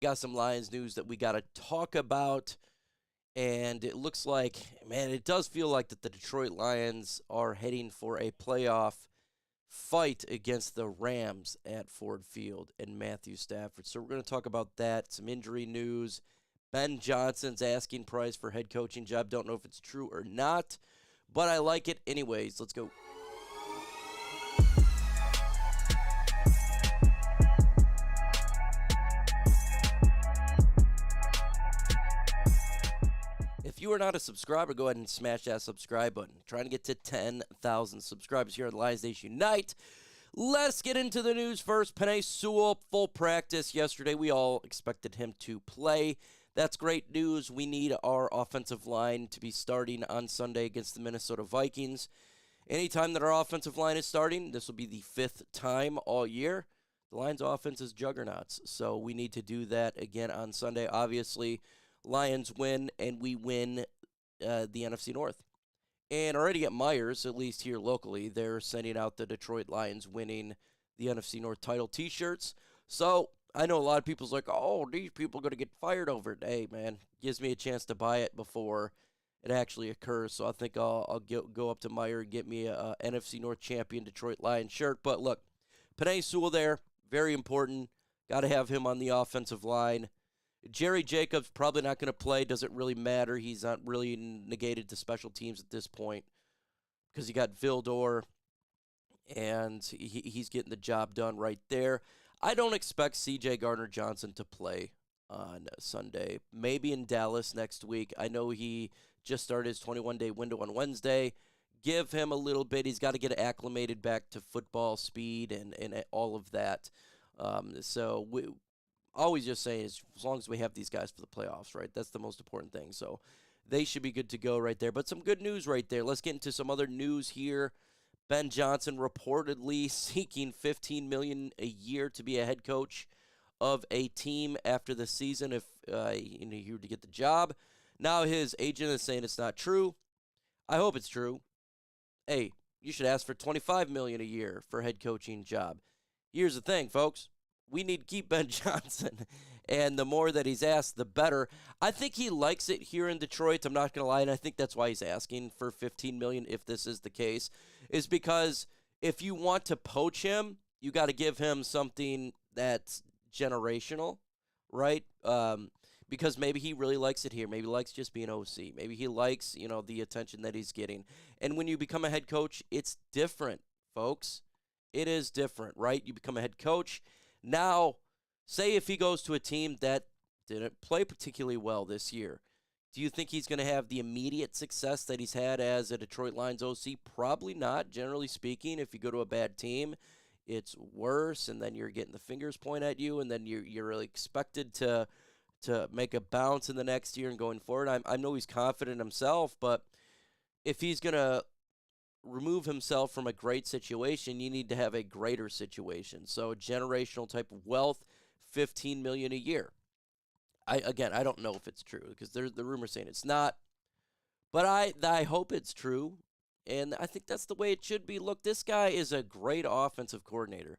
Got some Lions news that we got to talk about. And it looks like, man, it does feel like that the Detroit Lions are heading for a playoff fight against the Rams at Ford Field and Matthew Stafford. So we're going to talk about that, some injury news. Ben Johnson's asking price for head coaching job. Don't know if it's true or not, but I like it anyways. Let's go. If you are not a subscriber, go ahead and smash that subscribe button. Trying to get to 10,000 subscribers here on Lions Nation Unite. Let's get into the news first. Penei Sewell, full practice yesterday. We all expected him to play. That's great news. We need our offensive line to be starting on Sunday against the Minnesota Vikings. Anytime that our offensive line is starting, this will be the 5th time all year. The Lions' offense is juggernauts, so we need to do that again on Sunday. Obviously, Lions win, and we win the NFC North. And already at Myers, at least here locally, they're sending out the Detroit Lions winning the NFC North title T-shirts. So I know a lot of people's like, oh, these people are going to get fired over it. Hey, man, gives me a chance to buy it before it actually occurs. So I think I'll go up to Meyer and get me a NFC North champion Detroit Lions shirt. But look, Penei Sewell there, very important. Got to have him on the offensive line. Jerry Jacobs probably not going to play. Doesn't really matter. He's not really negated to special teams at this point because you got Vildor, and he's getting the job done right there. I don't expect C.J. Gardner-Johnson to play on Sunday. Maybe in Dallas next week. I know he just started his 21-day window on Wednesday. Give him a little bit. He's got to get acclimated back to football speed and all of that. So we always just saying is as long as we have these guys for the playoffs, right? That's the most important thing. So they should be good to go right there. But some good news right there. Let's get into some other news here. Ben Johnson reportedly seeking $15 million a year to be a head coach of a team after the season if he were to get the job. Now his agent is saying it's not true. I hope it's true. Hey, you should ask for $25 million a year for a head coaching job. Here's the thing, folks. We need to keep Ben Johnson, and the more that he's asked, the better. I think he likes it here in Detroit. I'm not going to lie, and I think that's why he's asking for $15 million if this is the case, is because if you want to poach him, you got to give him something that's generational, right? Because maybe he really likes it here. Maybe he likes just being OC. Maybe he likes, the attention that he's getting. And when you become a head coach, it's different, folks. It is different, right? You become a head coach. Now, say if he goes to a team that didn't play particularly well this year, do you think he's going to have the immediate success that he's had as a Detroit Lions OC? Probably not, generally speaking. If you go to a bad team, it's worse, and then you're getting the fingers pointed at you, and then you're really expected to make a bounce in the next year and going forward. I know he's confident in himself, but if he's going to remove himself from a great situation, you need to have a greater situation. So generational type of wealth, $15 million a year. I don't know if it's true because there's the rumor saying it's not, but I hope it's true, and I think that's the way it should be. Look, this guy is a great offensive coordinator.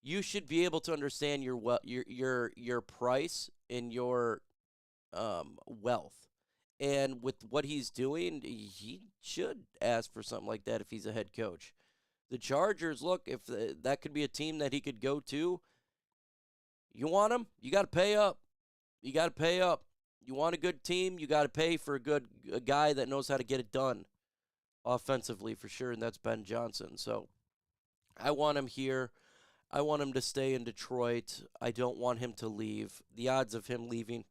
You should be able to understand your price and your wealth. And with what he's doing, he should ask for something like that if he's a head coach. The Chargers, look, if that could be a team that he could go to, you want him, you got to pay up. You got to pay up. You want a good team, you got to pay for a guy that knows how to get it done offensively for sure, and that's Ben Johnson. So I want him here. I want him to stay in Detroit. I don't want him to leave. The odds of him leaving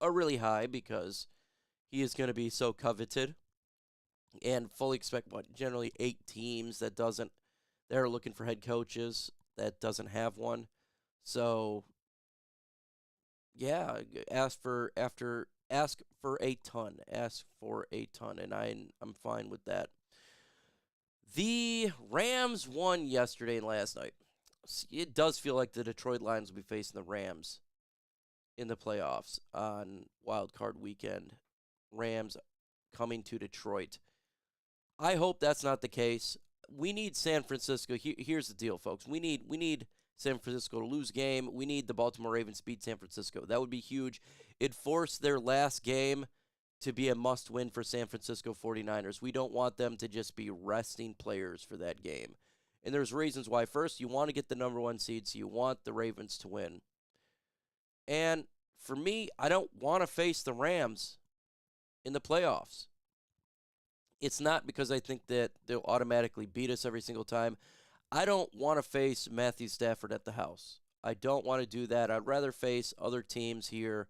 are really high because he is going to be so coveted, and fully expect generally 8 teams that are looking for head coaches that doesn't have one. So yeah, ask for a ton, and I'm fine with that. The Rams won yesterday and last night. It does feel like the Detroit Lions will be facing the Rams in the playoffs on Wild Card Weekend. Rams coming to Detroit. I hope that's not the case. We need San Francisco. Here's the deal, folks. We need San Francisco to lose a game. We need the Baltimore Ravens to beat San Francisco. That would be huge. It'd force their last game to be a must-win for San Francisco 49ers. We don't want them to just be resting players for that game. And there's reasons why. First, you want to get the number 1 seed, so you want the Ravens to win. And for me, I don't want to face the Rams in the playoffs. It's not because I think that they'll automatically beat us every single time. I don't want to face Matthew Stafford at the house. I don't want to do that. I'd rather face other teams here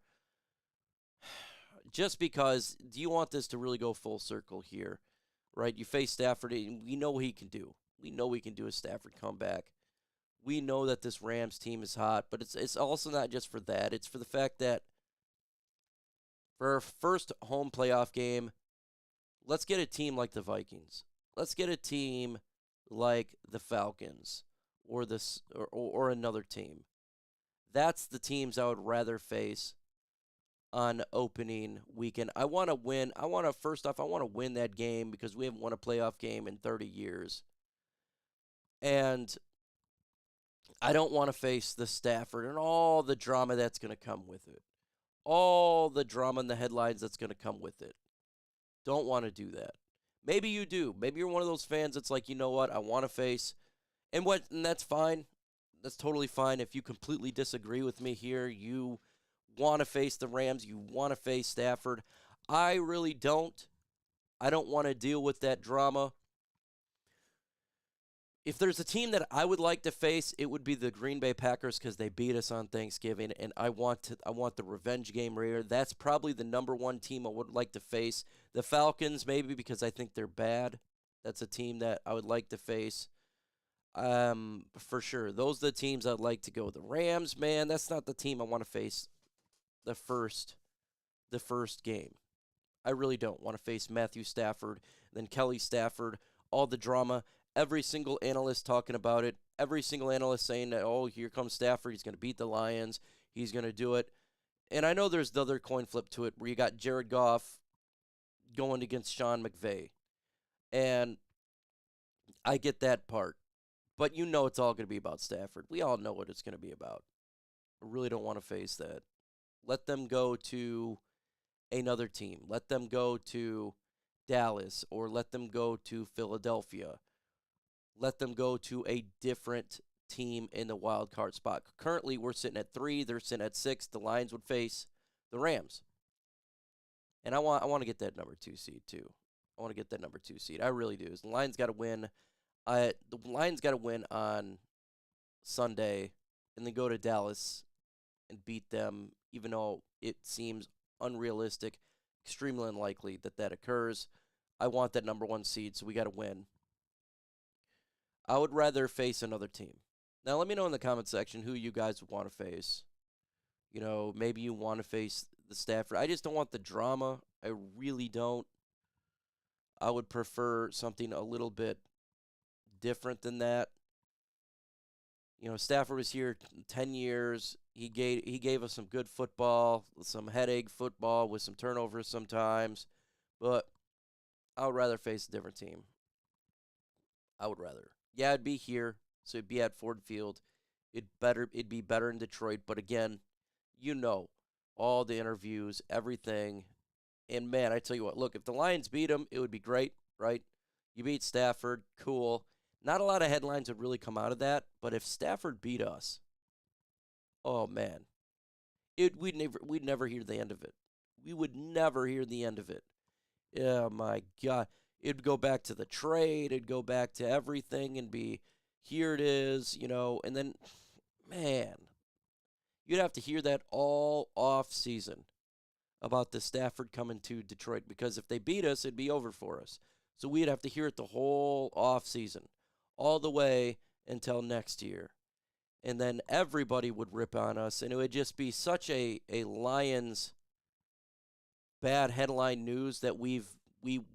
just because. Do you want this to really go full circle here, right? You face Stafford, and we know what he can do. We know we can do a Stafford comeback. We know that this Rams team is hot, but it's also not just for that. It's for the fact that for our first home playoff game, let's get a team like the Vikings. Let's get a team like the Falcons or another team. That's the teams I would rather face on opening weekend. I want to win. First off, I want to win that game because we haven't won a playoff game in 30 years. And I don't want to face the Stafford and all the drama that's going to come with it. All the drama and the headlines that's going to come with it. Don't want to do that. Maybe you do. Maybe you're one of those fans that's like, you know what, I want to face. And that's fine. That's totally fine. If you completely disagree with me here, you want to face the Rams, you want to face Stafford. I really don't. I don't want to deal with that drama. If there's a team that I would like to face, it would be the Green Bay Packers because they beat us on Thanksgiving, and I want the revenge game right here. That's probably the number 1 team I would like to face. The Falcons, maybe because I think they're bad. That's a team that I would like to face. For sure. Those are the teams I'd like to go. The Rams, man, that's not the team I want to face the first game. I really don't want to face Matthew Stafford, then Kelly Stafford, all the drama. Every single analyst talking about it. Every single analyst saying that, oh, here comes Stafford. He's going to beat the Lions. He's going to do it. And I know there's the other coin flip to it where you got Jared Goff going against Sean McVay. And I get that part. But you know it's all going to be about Stafford. We all know what it's going to be about. I really don't want to face that. Let them go to another team. Let them go to Dallas or let them go to Philadelphia. Let them go to a different team in the wild card spot. Currently, we're sitting at 3. They're sitting at 6. The Lions would face the Rams. And I want to get that number 2 seed, too. I want to get that number 2 seed. I really do. The Lions got to win. The Lions got to win on Sunday and then go to Dallas and beat them, even though it seems unrealistic, extremely unlikely that occurs. I want that number 1 seed, so we got to win. I would rather face another team. Now, let me know in the comment section who you guys would want to face. You know, maybe you want to face the Stafford. I just don't want the drama. I really don't. I would prefer something a little bit different than that. You know, Stafford was here 10 years. He gave us some good football, some headache football with some turnovers sometimes. But I would rather face a different team. I would rather. Yeah, it'd be here, so it'd be at Ford Field. It'd be better in Detroit. But again, you know, all the interviews, everything. And man, I tell you what, look, if the Lions beat them, it would be great, right? You beat Stafford, cool. Not a lot of headlines would really come out of that, but if Stafford beat us, oh man, we'd never hear the end of it. We would never hear the end of it. Oh my God. It'd go back to the trade. It'd go back to everything and be, here it is, you know. And then, man, you'd have to hear that all off season about the Stafford coming to Detroit. Because if they beat us, it'd be over for us. So we'd have to hear it the whole off season, all the way until next year. And then everybody would rip on us. And it would just be such a Lions bad headline news that we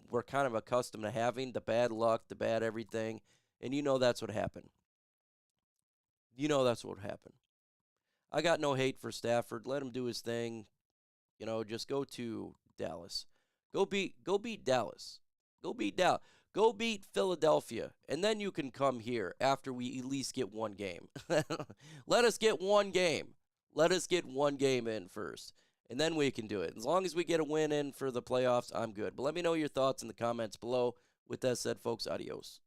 were kind of accustomed to having, the bad luck, the bad everything. And you know that's what happened. You know that's what happened. I got no hate for Stafford. Let him do his thing. You know, just go to Dallas. Go beat Dallas. Go beat Dallas. Go beat Philadelphia, and then you can come here after we at least get one game. Let us get one game. Let us get one game in first, and then we can do it. As long as we get a win in for the playoffs, I'm good. But let me know your thoughts in the comments below. With that said, folks, adios.